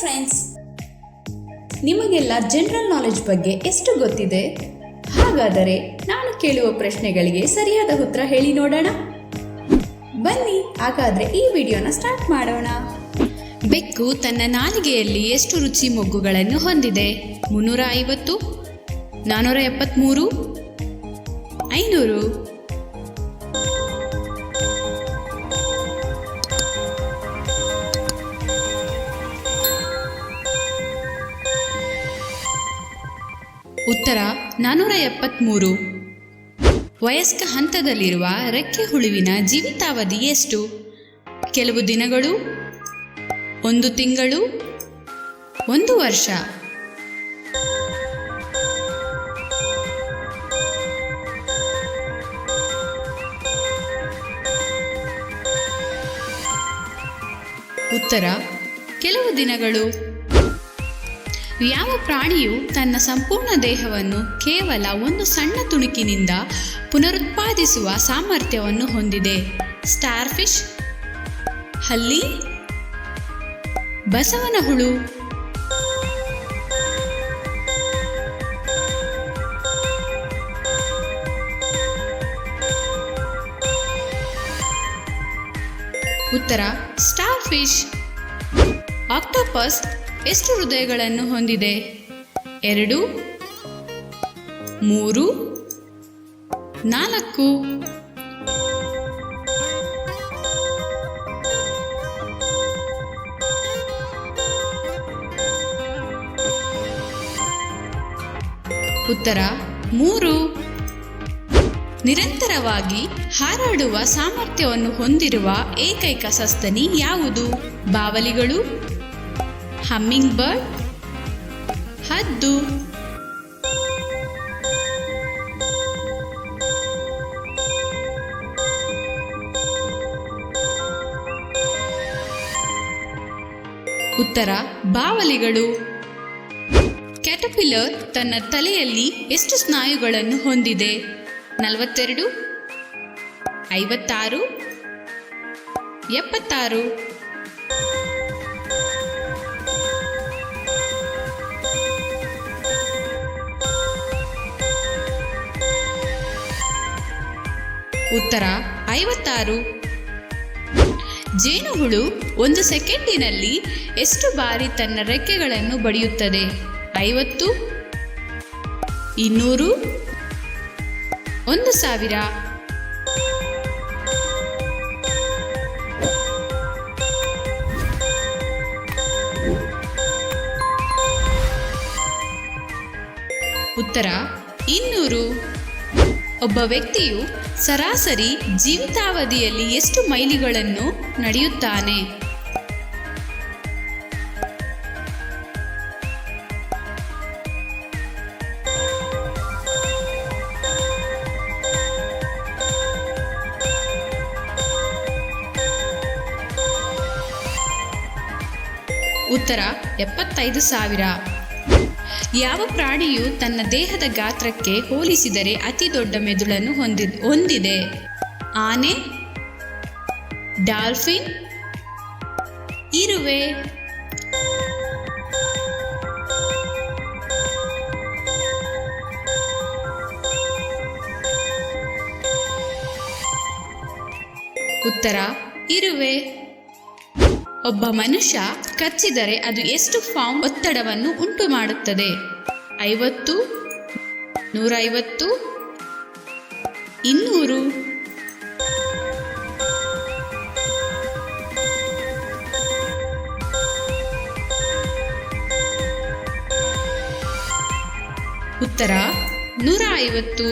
Friends, ನಿಮಗೆಲ್ಲ general knowledge ಬಗ್ಗೆ ಎಷ್ಟು ಗೊತ್ತಿದೆ? ಹಾಗಾದರೆ ನಾನು ಕೇಳುವ ಪ್ರಶ್ನೆಗಳಿಗೆ ಸರಿಯಾದ ಉತ್ತರ ಹೇಳಿ ನೋಡೋಣ. ಬನ್ನಿ ಹಾಗಾದರೆ ಈ ವಿಡಿಯೋನ ಸ್ಟಾರ್ಟ್ ಮಾಡೋಣ. ಬೆಕ್ಕು ತನ್ನ ನಾಲಿಗೆಯಲ್ಲಿ ಎಷ್ಟು ರುಚಿ ಮೊಗ್ಗುಗಳನ್ನು ಹೊಂದಿದೆ? 350, 473, 500? ಉತ್ತರ 473. ವಯಸ್ಕ ಹಂತದಲ್ಲಿರುವ ರೆಕ್ಕೆ ಹುಳುವಿನ ಜೀವಿತಾವಧಿ ಎಷ್ಟು? ಕೆಲವು ದಿನಗಳು, 1 ತಿಂಗಳು, 1 ವರ್ಷ? ಉತ್ತರ ಕೆಲವು ದಿನಗಳು. ಯಾವ ಪ್ರಾಣಿಯು ತನ್ನ ಸಂಪೂರ್ಣ ದೇಹವನ್ನು ಕೇವಲ ಒಂದು ಸಣ್ಣ ತುಣುಕಿನಿಂದ ಪುನರುತ್ಪಾದಿಸುವ ಸಾಮರ್ಥ್ಯವನ್ನು ಹೊಂದಿದೆ? ಸ್ಟಾರ್ ಫಿಶ್, ಹಲ್ಲಿ, ಬಸವನ ಹುಳು? ಉತ್ತರ ಸ್ಟಾರ್ ಫಿಶ್. ಆಕ್ಟೋಪಸ್ ಎಷ್ಟು ಹೃದಯಗಳನ್ನು ಹೊಂದಿದೆ? 2, 3, 4? ಉತ್ತರ 3. ನಿರಂತರವಾಗಿ ಹಾರಾಡುವ ಸಾಮರ್ಥ್ಯವನ್ನು ಹೊಂದಿರುವ ಏಕೈಕ ಸಸ್ತನಿ ಯಾವುದು? ಬಾವಲಿಗಳು, ಹಮ್ಮಿಂಗ್ ಬರ್ಡ್, ಹದ್ದು? ಉತ್ತರ ಬಾವಲಿಗಳು. ಕ್ಯಾಟರ್ಪಿಲ್ಲರ್ ತನ್ನ ತಲೆಯಲ್ಲಿ ಎಷ್ಟು ಸ್ನಾಯುಗಳನ್ನು ಹೊಂದಿದೆ? 42, 56, 76? ಉತ್ತರ 56. ಜೇನುಹುಳು 1 ಸೆಕೆಂಡಿನಲ್ಲಿ ಎಷ್ಟು ಬಾರಿ ತನ್ನ ರೆಕ್ಕೆಗಳನ್ನು ಬಡಿಯುತ್ತದೆ? 50, 200, 1000? ಉತ್ತರ 200. ಒಬ್ಬ ವ್ಯಕ್ತಿಯು ಸರಾಸರಿ ಜೀವಿತಾವಧಿಯಲ್ಲಿ ಎಷ್ಟು ಮೈಲಿಗಳನ್ನು ನಡೆಯುತ್ತಾನೆ? 75,000. ಯಾವ ಪ್ರಾಣಿಯು ತನ್ನ ದೇಹದ ಗಾತ್ರಕ್ಕೆ ಹೋಲಿಸಿದರೆ ಅತಿ ದೊಡ್ಡ ಮೆದುಳನ್ನು ಹೊಂದಿದೆ? ಆನೆ, ಡಾಲ್ಫಿನ್, ಇರುವೆ? ಉತ್ತರ ಇರುವೆ. ಒಬ್ಬ ಮನುಷ್ಯ ಕಚ್ಚಿದರೆ ಅದು ಎಷ್ಟು ಪೌಂಡ್ ಒತ್ತಡವನ್ನು ಉಂಟು ಮಾಡುತ್ತದೆ? 50, 150, 200? ಉತ್ತರ 150.